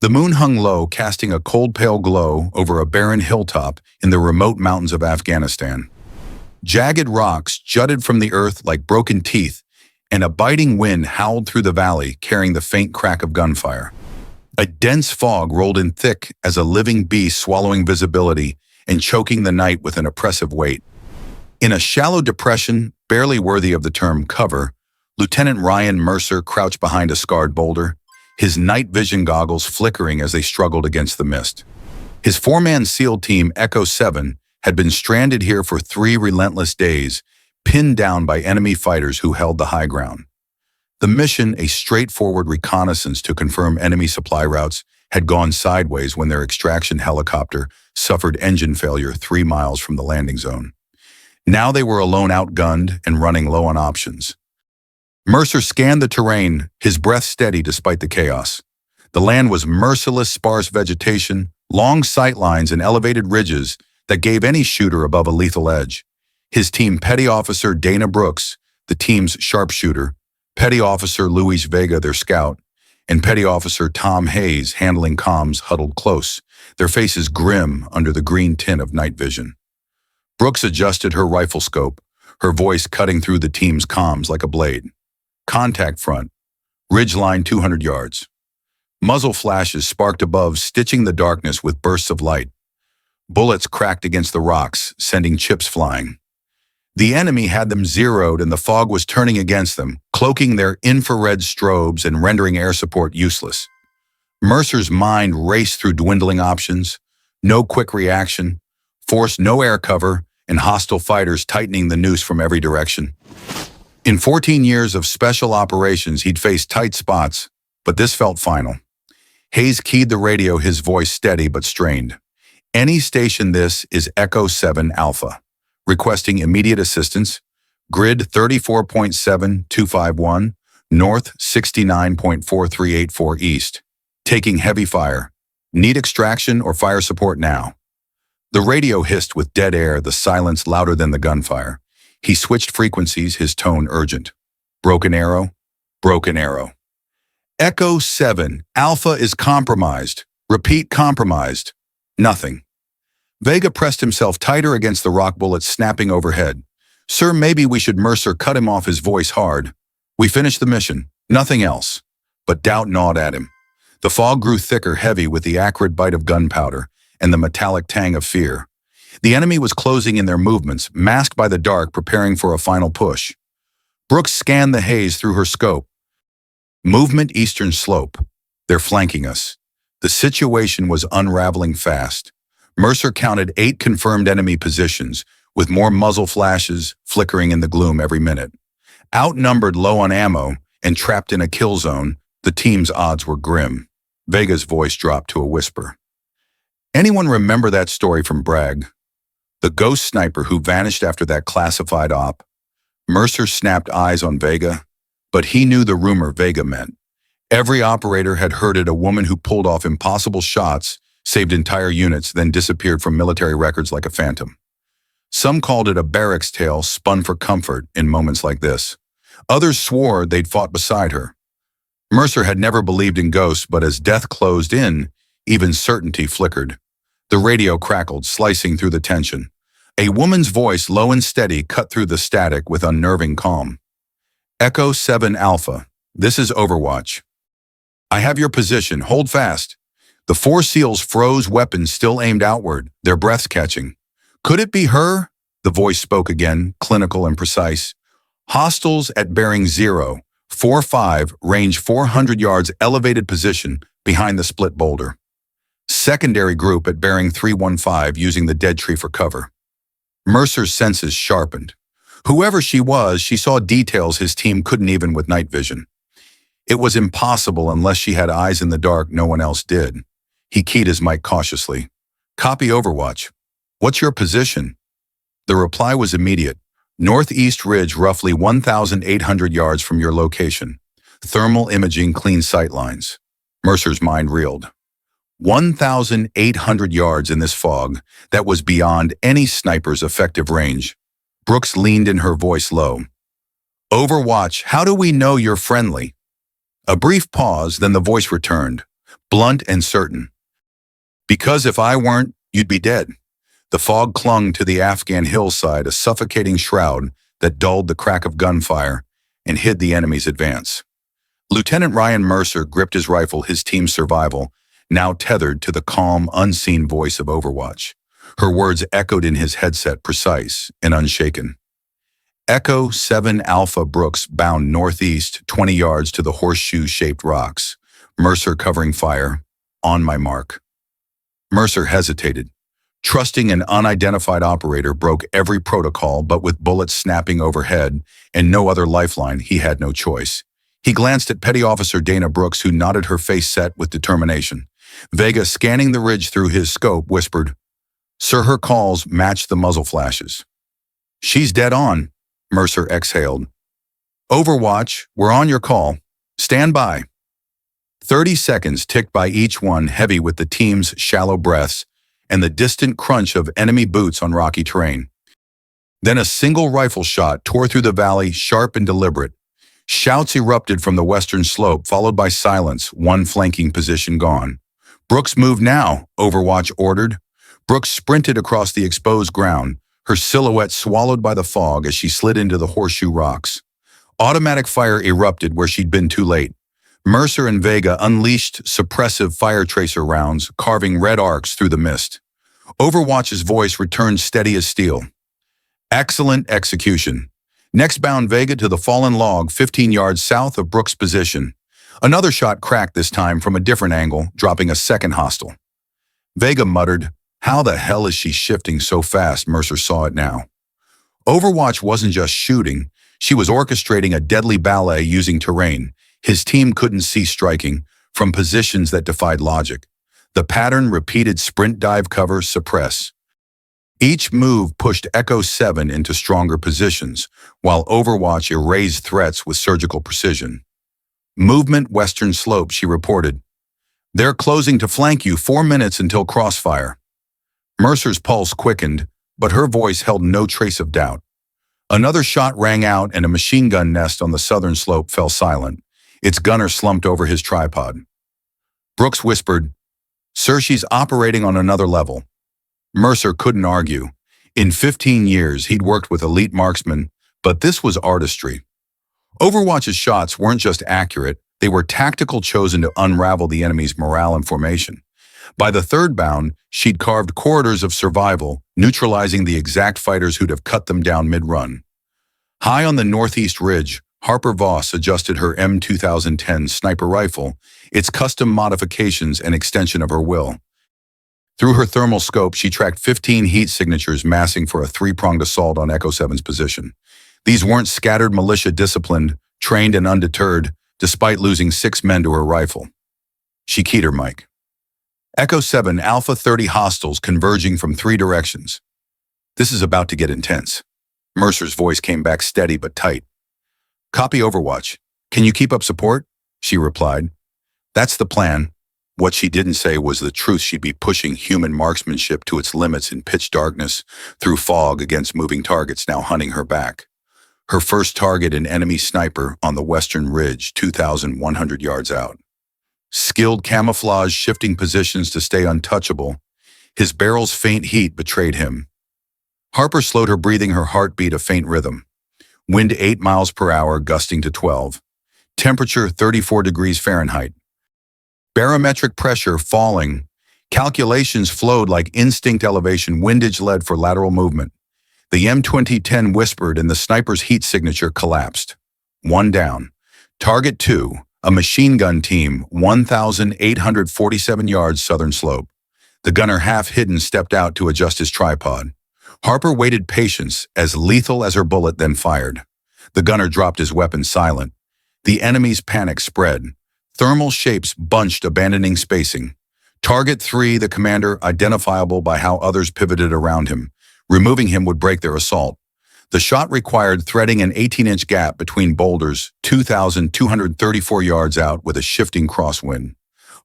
The moon hung low, casting a cold, pale glow over a barren hilltop in the remote mountains of Afghanistan. Jagged rocks jutted from the earth like broken teeth, and a biting wind howled through the valley, carrying the faint crack of gunfire. A dense fog rolled in thick as a living beast, swallowing visibility and choking the night with an oppressive weight. In a shallow depression, barely worthy of the term cover, Lieutenant Ryan Mercer crouched behind a scarred boulder, his night vision goggles flickering as they struggled against the mist. His four-man SEAL team, Echo 7, had been stranded here for 3 relentless days, pinned down by enemy fighters who held the high ground. The mission, a straightforward reconnaissance to confirm enemy supply routes, had gone sideways when their extraction helicopter suffered engine failure 3 miles from the landing zone. Now they were alone, outgunned and running low on options. Mercer scanned the terrain, his breath steady despite the chaos. The land was merciless, sparse vegetation, long sight lines and elevated ridges that gave any shooter above a lethal edge. His team Petty Officer Dana Brooks, the team's sharpshooter, Petty Officer Luis Vega, their scout, and Petty Officer Tom Hayes, handling comms, huddled close, their faces grim under the green tint of night vision. Brooks adjusted her rifle scope, her voice cutting through the team's comms like a blade. Contact front, ridgeline 200 yards. Muzzle flashes sparked above, stitching the darkness with bursts of light. Bullets cracked against the rocks, sending chips flying. The enemy had them zeroed and the fog was turning against them, cloaking their infrared strobes and rendering air support useless. Mercer's mind raced through dwindling options, no quick reaction, forced no air cover, and hostile fighters tightening the noose from every direction. In 14 years of special operations, he'd faced tight spots, but this felt final. Hayes keyed the radio, his voice steady but strained. Any station, this is Echo 7 Alpha. Requesting immediate assistance. Grid 34.7251, north 69.4384 east. Taking heavy fire. Need extraction or fire support now. The radio hissed with dead air, the silence louder than the gunfire. He switched frequencies, his tone urgent. Broken arrow, broken arrow. Echo 7, Alpha is compromised. Repeat, compromised. Nothing. Vega pressed himself tighter against the rock bullets snapping overhead. Sir, maybe we should. Mercer cut him off, his voice hard. We finished the mission, nothing else. But doubt gnawed at him. The fog grew thicker, heavy with the acrid bite of gunpowder and the metallic tang of fear. The enemy was closing in their movements, masked by the dark, preparing for a final push. Brooks scanned the haze through her scope. Movement eastern slope. They're flanking us. The situation was unraveling fast. Mercer counted 8 confirmed enemy positions, with more muzzle flashes flickering in the gloom every minute. Outnumbered, low on ammo, and trapped in a kill zone, the team's odds were grim. Vega's voice dropped to a whisper. Anyone remember that story from Bragg? The ghost sniper who vanished after that classified op? Mercer snapped eyes on Vega, but he knew the rumor Vega meant. Every operator had heard it, a woman who pulled off impossible shots, saved entire units, then disappeared from military records like a phantom. Some called it a barracks tale spun for comfort in moments like this. Others swore they'd fought beside her. Mercer had never believed in ghosts, but as death closed in, even certainty flickered. The radio crackled, slicing through the tension. A woman's voice, low and steady, cut through the static with unnerving calm. Echo 7 Alpha, this is Overwatch. I have your position, hold fast. The 4 SEALs froze, weapons still aimed outward, their breaths catching. Could it be her? The voice spoke again, clinical and precise. Hostiles at bearing 045, range 400 yards, elevated position behind the split boulder. Secondary group at bearing 315, using the dead tree for cover. Mercer's senses sharpened. Whoever she was, she saw details his team couldn't even with night vision. It was impossible unless she had eyes in the dark no one else did. He keyed his mic cautiously. Copy Overwatch. What's your position? The reply was immediate. Northeast ridge, roughly 1,800 yards from your location. Thermal imaging, clean sightlines. Mercer's mind reeled. 1,800 yards in this fog, that was beyond any sniper's effective range. Brooks leaned in, her voice low. Overwatch, how do we know you're friendly? A brief pause, then the voice returned. blunt and certain. Because if I weren't, you'd be dead. The fog clung to the Afghan hillside, a suffocating shroud that dulled the crack of gunfire and hid the enemy's advance. Lieutenant Ryan Mercer gripped his rifle, his team's survival, now tethered to the calm, unseen voice of Overwatch. Her words echoed in his headset, precise and unshaken. Echo 7 Alpha Brooks bound northeast 20 yards to the horseshoe-shaped rocks. Mercer covering fire. On my mark. Mercer hesitated. Trusting an unidentified operator broke every protocol, but with bullets snapping overhead and no other lifeline, he had no choice. He glanced at Petty Officer Dana Brooks, who nodded, her face set with determination. Vega, scanning the ridge through his scope, whispered, "Sir, her calls match the muzzle flashes." "She's dead on," Mercer exhaled. "Overwatch, we're on your call. Stand by." 30 seconds ticked by, each one heavy with the team's shallow breaths and the distant crunch of enemy boots on rocky terrain. Then a single rifle shot tore through the valley, sharp and deliberate. Shouts erupted from the western slope, followed by silence, one flanking position gone. "Brooks, move now," Overwatch ordered. Brooks sprinted across the exposed ground, her silhouette swallowed by the fog as she slid into the horseshoe rocks. Automatic fire erupted where she'd been too late. Mercer and Vega unleashed suppressive fire tracer rounds, carving red arcs through the mist. Overwatch's voice returned steady as steel. "Excellent execution." Next bound Vega to the fallen log 15 yards south of Brooks' position. Another shot cracked, this time from a different angle, dropping a second hostile. Vega muttered, "How the hell is she shifting so fast?" Mercer saw it now. Overwatch wasn't just shooting, she was orchestrating a deadly ballet using terrain. His team couldn't cease striking, from positions that defied logic. The pattern repeated: sprint, dive, cover, suppress. Each move pushed Echo 7 into stronger positions, while Overwatch erased threats with surgical precision. "Movement western slope," she reported. "They're closing to flank you, 4 minutes until crossfire." Mercer's pulse quickened, but her voice held no trace of doubt. Another shot rang out and a machine gun nest on the southern slope fell silent. Its gunner slumped over his tripod. Brooks whispered, "Sir, she's operating on another level." Mercer couldn't argue. In 15 years, he'd worked with elite marksmen, but this was artistry. Overwatch's shots weren't just accurate, they were tactical, chosen to unravel the enemy's morale and formation. By the third bound, she'd carved corridors of survival, neutralizing the exact fighters who'd have cut them down mid-run. High on the northeast ridge, Harper Voss adjusted her M2010 sniper rifle, its custom modifications an extension of her will. Through her thermal scope, she tracked 15 heat signatures massing for a three-pronged assault on Echo 7's position. These weren't scattered militia, disciplined, trained and undeterred, despite losing 6 men to her rifle. She keyed her mic. "Echo 7, Alpha 30 hostiles converging from 3 directions. This is about to get intense." Mercer's voice came back steady but tight. "Copy, Overwatch. Can you keep up support?" she replied. "That's the plan." What she didn't say was the truth. She'd be pushing human marksmanship to its limits in pitch darkness, through fog, against moving targets now hunting her back. Her first target, an enemy sniper on the western ridge, 2,100 yards out. Skilled camouflage, shifting positions to stay untouchable. His barrel's faint heat betrayed him. Harper slowed her breathing, her heartbeat a faint rhythm. Wind 8 miles per hour, gusting to 12. Temperature 34 degrees Fahrenheit. Barometric pressure falling. Calculations flowed like instinct. Elevation windage led for lateral movement. The M2010 whispered and the sniper's heat signature collapsed. 1 down. Target 2, a machine gun team, 1,847 yards southern slope. The gunner, half hidden, stepped out to adjust his tripod. Harper waited, patience as lethal as her bullet, then fired. The gunner dropped his weapon, silent. The enemy's panic spread. Thermal shapes bunched, abandoning spacing. Target 3, the commander, identifiable by how others pivoted around him. Removing him would break their assault. The shot required threading an 18-inch gap between boulders, 2,234 yards out with a shifting crosswind.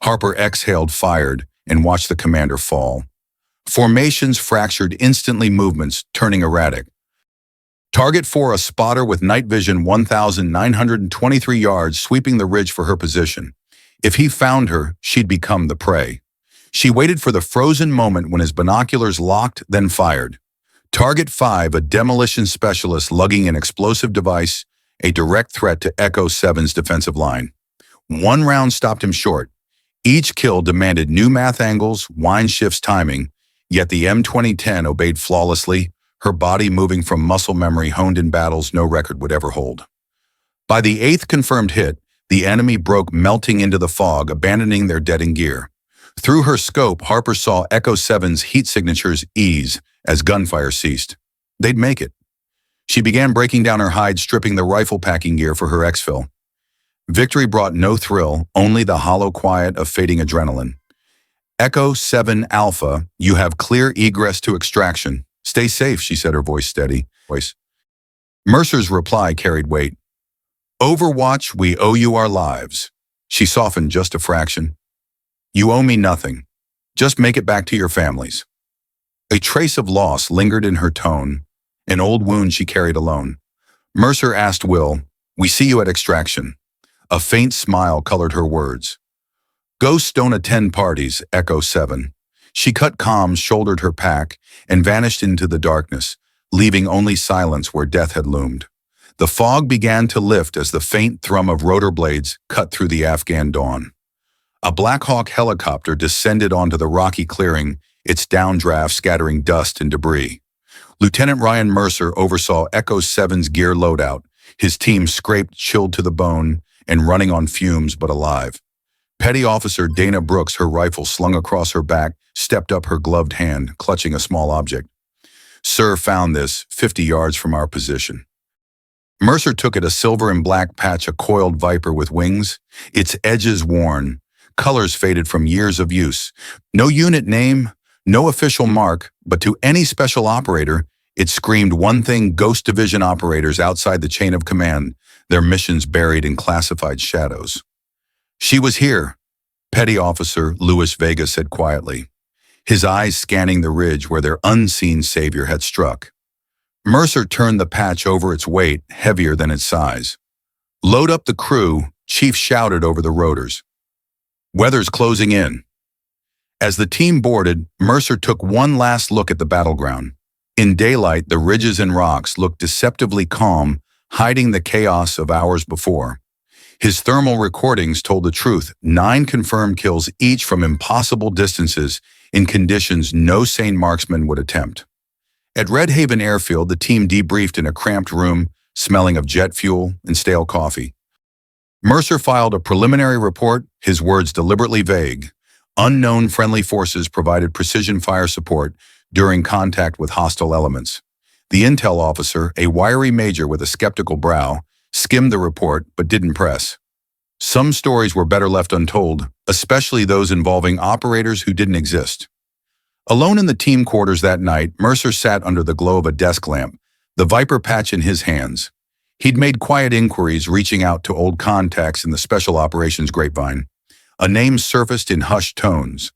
Harper exhaled, fired, and watched the commander fall. Formations fractured instantly, movements turning erratic. Target 4, a spotter with night vision, 1,923 yards, sweeping the ridge for her position. If he found her, she'd become the prey. She waited for the frozen moment when his binoculars locked, then fired. Target 5, a demolition specialist lugging an explosive device, a direct threat to Echo 7's defensive line. One round stopped him short. Each kill demanded new math angles, wind shifts, timing, yet the M2010 obeyed flawlessly, her body moving from muscle memory honed in battles no record would ever hold. By the 8th confirmed hit, the enemy broke, melting into the fog, abandoning their dead in gear. Through her scope, Harper saw Echo 7's heat signatures ease as gunfire ceased. They'd make it. She began breaking down her hide, stripping the rifle packing gear for her exfil. Victory brought no thrill, only the hollow quiet of fading adrenaline. Echo 7 Alpha, you have clear egress to extraction. Stay safe, she said, her voice steady. Mercer's reply carried weight. Overwatch, we owe you our lives. She softened just a fraction. You owe me nothing. Just make it back to your families. A trace of loss lingered in her tone, an old wound she carried alone. Mercer asked Will, we see you at extraction. A faint smile colored her words. Ghosts don't attend parties, Echo 7. She cut comms, shouldered her pack, and vanished into the darkness, leaving only silence where death had loomed. The fog began to lift as the faint thrum of rotor blades cut through the Afghan dawn. A Black Hawk helicopter descended onto the rocky clearing, its downdraft scattering dust and debris. Lieutenant Ryan Mercer oversaw Echo 7's gear loadout, his team scraped, chilled to the bone, and running on fumes but alive. Petty Officer Dana Brooks, her rifle slung across her back, stepped up, her gloved hand, clutching a small object. Sir found this 50 yards from our position. Mercer took it, a silver and black patch, a coiled Viper with wings, its edges worn, colors faded from years of use. No unit name, no official mark, but to any special operator, it screamed one thing: Ghost Division operators outside the chain of command, their missions buried in classified shadows. She was here, Petty Officer Luis Vega said quietly, his eyes scanning the ridge where their unseen savior had struck. Mercer turned the patch over its weight, heavier than its size. Load up the crew, Chief shouted over the rotors. Weather's closing in. As the team boarded, Mercer took one last look at the battleground. In daylight, the ridges and rocks looked deceptively calm, hiding the chaos of hours before. His thermal recordings told the truth: 9 confirmed kills, each from impossible distances, in conditions no sane marksman would attempt. At Red Haven Airfield, the team debriefed in a cramped room, smelling of jet fuel and stale coffee. Mercer filed a preliminary report, his words deliberately vague. Unknown friendly forces provided precision fire support during contact with hostile elements. The intel officer, a wiry major with a skeptical brow, skimmed the report but didn't press. Some stories were better left untold, especially those involving operators who didn't exist. Alone in the team quarters that night, Mercer sat under the glow of a desk lamp, the Viper patch in his hands. He'd made quiet inquiries, reaching out to old contacts in the Special Operations grapevine. A name surfaced in hushed tones.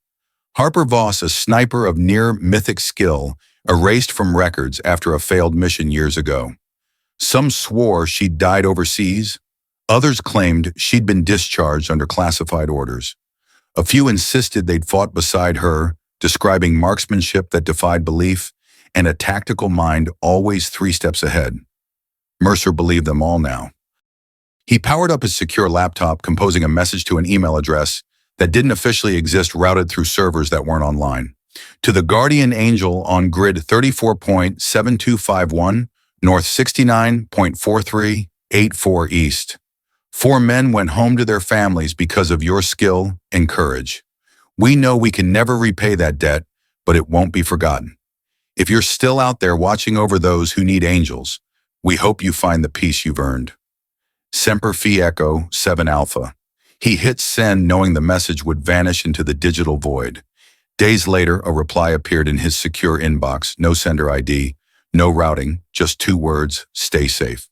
Harper Voss, a sniper of near-mythic skill, erased from records after a failed mission years ago. Some swore she'd died overseas. Others claimed she'd been discharged under classified orders. A few insisted they'd fought beside her, describing marksmanship that defied belief and a tactical mind always 3 steps ahead. Mercer believed them all now. He powered up his secure laptop, composing a message to an email address that didn't officially exist, routed through servers that weren't online. To the Guardian Angel on grid 34.7251, north 69.4384 east. 4 men went home to their families because of your skill and courage. We know we can never repay that debt, but it won't be forgotten. If you're still out there watching over those who need angels, we hope you find the peace you've earned. Semper Fi Echo 7 Alpha. He hit send, knowing the message would vanish into the digital void. Days later, a reply appeared in his secure inbox. No sender ID, no routing, just 2 words: stay safe.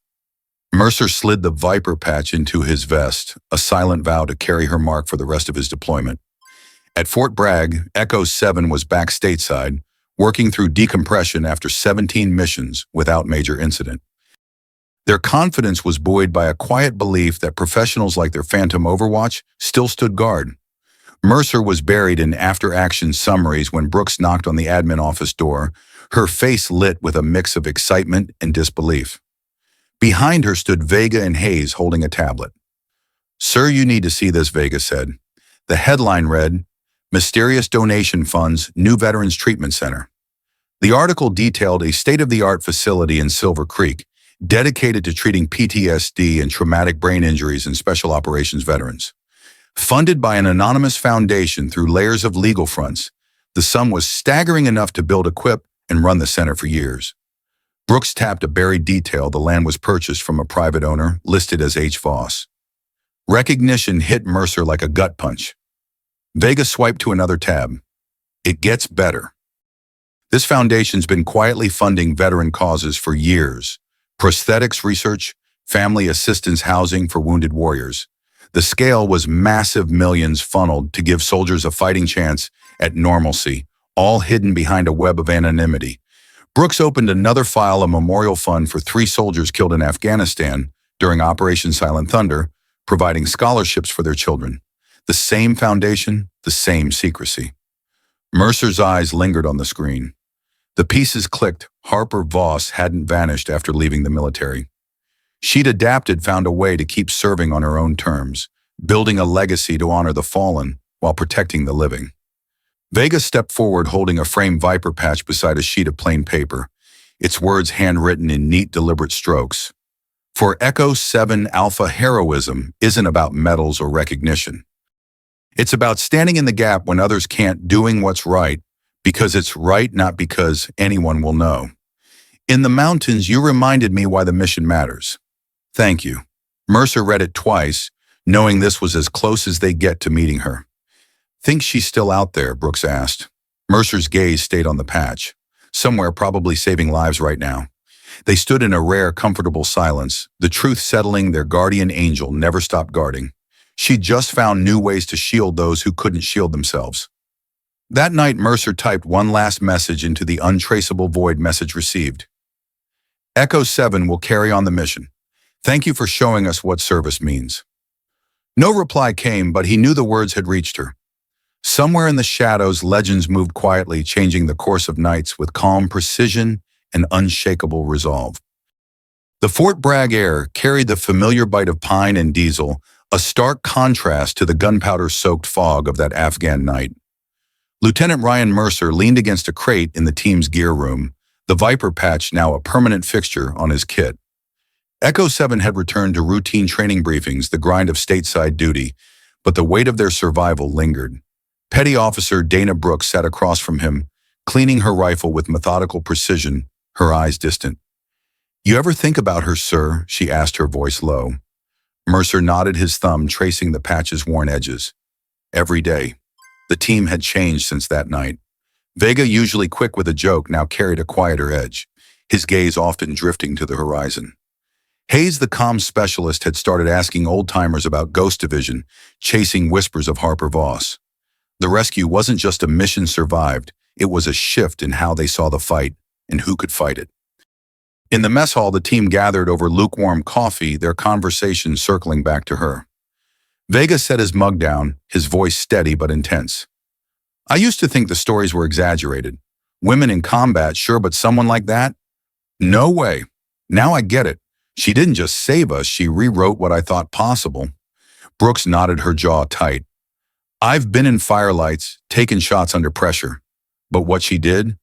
Mercer slid the Viper patch into his vest, a silent vow to carry her mark for the rest of his deployment. At Fort Bragg, Echo 7 was back stateside, working through decompression after 17 missions without major incident. Their confidence was buoyed by a quiet belief that professionals like their Phantom Overwatch still stood guard. Mercer was buried in after-action summaries when Brooks knocked on the admin office door, her face lit with a mix of excitement and disbelief. Behind her stood Vega and Hayes holding a tablet. "Sir, you need to see this," Vega said. The headline read, "Mysterious Donation Funds, New Veterans Treatment Center." The article detailed a state-of-the-art facility in Silver Creek, dedicated to treating PTSD and traumatic brain injuries in special operations veterans. Funded by an anonymous foundation through layers of legal fronts, the sum was staggering enough to build, equip, and run the center for years. Brooks tapped a buried detail: the land was purchased from a private owner, listed as H. Voss. Recognition hit Mercer like a gut punch. Vega swiped to another tab. It gets better. This foundation's been quietly funding veteran causes for years. Prosthetics research, family assistance housing for wounded warriors. The scale was massive, millions funneled to give soldiers a fighting chance at normalcy, all hidden behind a web of anonymity. Brooks opened another file: a memorial fund for 3 soldiers killed in Afghanistan during Operation Silent Thunder, providing scholarships for their children. The same foundation, the same secrecy. Mercer's eyes lingered on the screen. The pieces clicked. Harper Voss hadn't vanished after leaving the military. She'd adapted, found a way to keep serving on her own terms, building a legacy to honor the fallen while protecting the living. Vega stepped forward, holding a framed Viper patch beside a sheet of plain paper, its words handwritten in neat, deliberate strokes. For Echo 7 Alpha, heroism isn't about medals or recognition. It's about standing in the gap when others can't, doing what's right because it's right, not because anyone will know. In the mountains, you reminded me why the mission matters. Thank you. Mercer read it twice, knowing this was as close as they get to meeting her. "Think she's still out there?" Brooks asked. Mercer's gaze stayed on the patch. Somewhere, probably saving lives right now. They stood in a rare, comfortable silence, the truth settling: their guardian angel never stopped guarding. She'd just found new ways to shield those who couldn't shield themselves. That night, Mercer typed one last message into the untraceable void: message received. Echo 7 will carry on the mission. Thank you for showing us what service means. No reply came, but he knew the words had reached her. Somewhere in the shadows, legends moved quietly, changing the course of nights with calm precision and unshakable resolve. The Fort Bragg air carried the familiar bite of pine and diesel, a stark contrast to the gunpowder-soaked fog of that Afghan night. Lieutenant Ryan Mercer leaned against a crate in the team's gear room, the Viper patch now a permanent fixture on his kit. Echo 7 had returned to routine training briefings, the grind of stateside duty, but the weight of their survival lingered. Petty Officer Dana Brooks sat across from him, cleaning her rifle with methodical precision, her eyes distant. "You ever think about her, sir?" she asked, her voice low. Mercer nodded, his thumb tracing the patch's worn edges. Every day. The team had changed since that night. Vega, usually quick with a joke, now carried a quieter edge, his gaze often drifting to the horizon. Hayes, the comms specialist, had started asking old-timers about Ghost Division, chasing whispers of Harper Voss. The rescue wasn't just a mission survived, it was a shift in how they saw the fight and who could fight it. In the mess hall, the team gathered over lukewarm coffee, their conversation circling back to her. Vega set his mug down, his voice steady but intense. "I used to think the stories were exaggerated. Women in combat, sure, but someone like that? No way. Now I get it. She didn't just save us, she rewrote what I thought possible." Brooks nodded, her jaw tight. "I've been in firelights, taken shots under pressure. But what she did?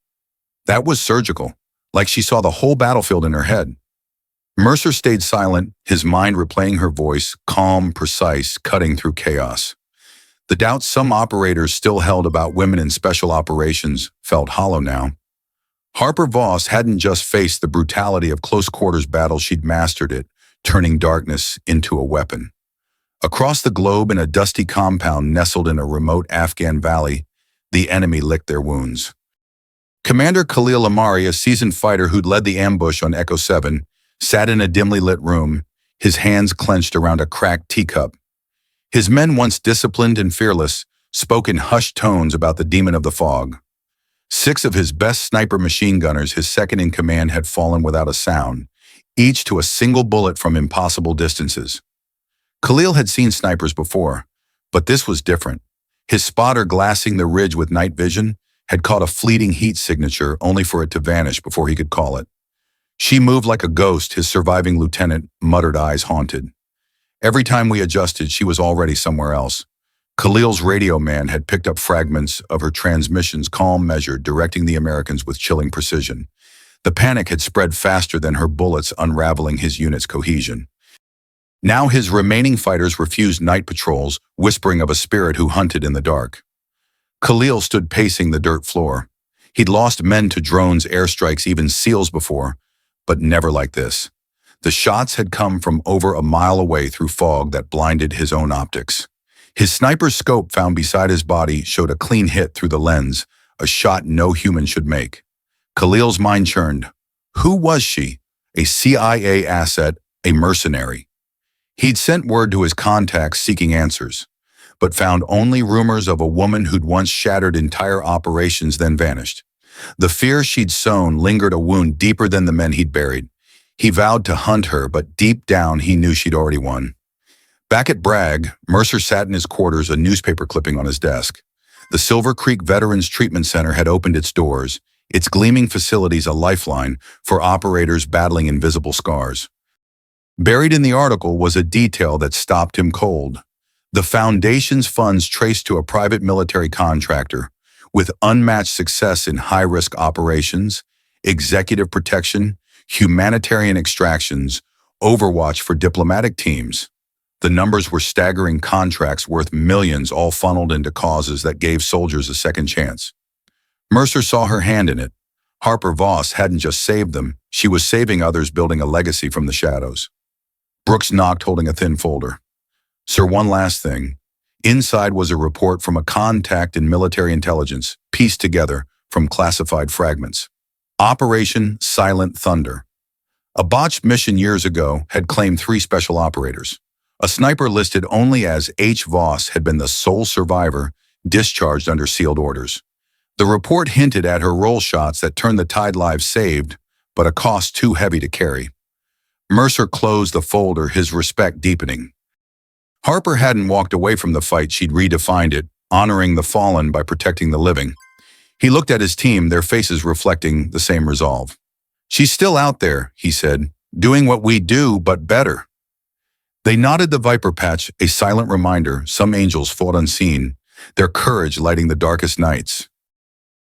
That was surgical, like she saw the whole battlefield in her head." Mercer stayed silent, his mind replaying her voice, calm, precise, cutting through chaos. The doubts some operators still held about women in special operations felt hollow now. Harper Voss hadn't just faced the brutality of close-quarters battle, she'd mastered it, turning darkness into a weapon. Across the globe, in a dusty compound nestled in a remote Afghan valley, the enemy licked their wounds. Commander Khalil Amari, a seasoned fighter who'd led the ambush on Echo 7, sat in a dimly lit room, his hands clenched around a cracked teacup. His men, once disciplined and fearless, spoke in hushed tones about the demon of the fog. 6 of his best sniper machine gunners, his second in command, had fallen without a sound, each to a single bullet from impossible distances. Khalil had seen snipers before, but this was different. His spotter glassing the ridge with night vision had caught a fleeting heat signature only for it to vanish before he could call it. She moved like a ghost, his surviving lieutenant muttered, eyes haunted. Every time we adjusted, she was already somewhere else. Khalil's radio man had picked up fragments of her transmissions, calm measured, directing the Americans with chilling precision. The panic had spread faster than her bullets, unraveling his unit's cohesion. Now his remaining fighters refused night patrols, whispering of a spirit who hunted in the dark. Khalil stood pacing the dirt floor. He'd lost men to drones, airstrikes, even SEALs before, but never like this. The shots had come from over a mile away through fog that blinded his own optics. His sniper's scope found beside his body showed a clean hit through the lens, a shot no human should make. Khalil's mind churned. Who was she? A CIA asset, a mercenary. He'd sent word to his contacts seeking answers, but found only rumors of a woman who'd once shattered entire operations, then vanished. The fear she'd sown lingered, a wound deeper than the men he'd buried. He vowed to hunt her, but deep down he knew she'd already won. Back at Bragg, Mercer sat in his quarters, a newspaper clipping on his desk. The Silver Creek Veterans Treatment Center had opened its doors, its gleaming facilities a lifeline for operators battling invisible scars. Buried in the article was a detail that stopped him cold. The foundation's funds traced to a private military contractor with unmatched success in high-risk operations, executive protection, humanitarian extractions, overwatch for diplomatic teams. The numbers were staggering, contracts worth millions, all funneled into causes that gave soldiers a second chance. Mercer saw her hand in it. Harper Voss hadn't just saved them, she was saving others, building a legacy from the shadows. Brooks knocked, holding a thin folder. Sir, one last thing. Inside was a report from a contact in military intelligence, pieced together from classified fragments. Operation Silent Thunder. A botched mission years ago had claimed 3 special operators. A sniper listed only as H. Voss had been the sole survivor, discharged under sealed orders. The report hinted at her roll shots that turned the tide, lives saved, but a cost too heavy to carry. Mercer closed the folder, his respect deepening. Harper hadn't walked away from the fight, she'd redefined it, honoring the fallen by protecting the living. He looked at his team, their faces reflecting the same resolve. She's still out there, he said, doing what we do, but better. They nodded, the Viper patch, a silent reminder some angels fought unseen, their courage lighting the darkest nights.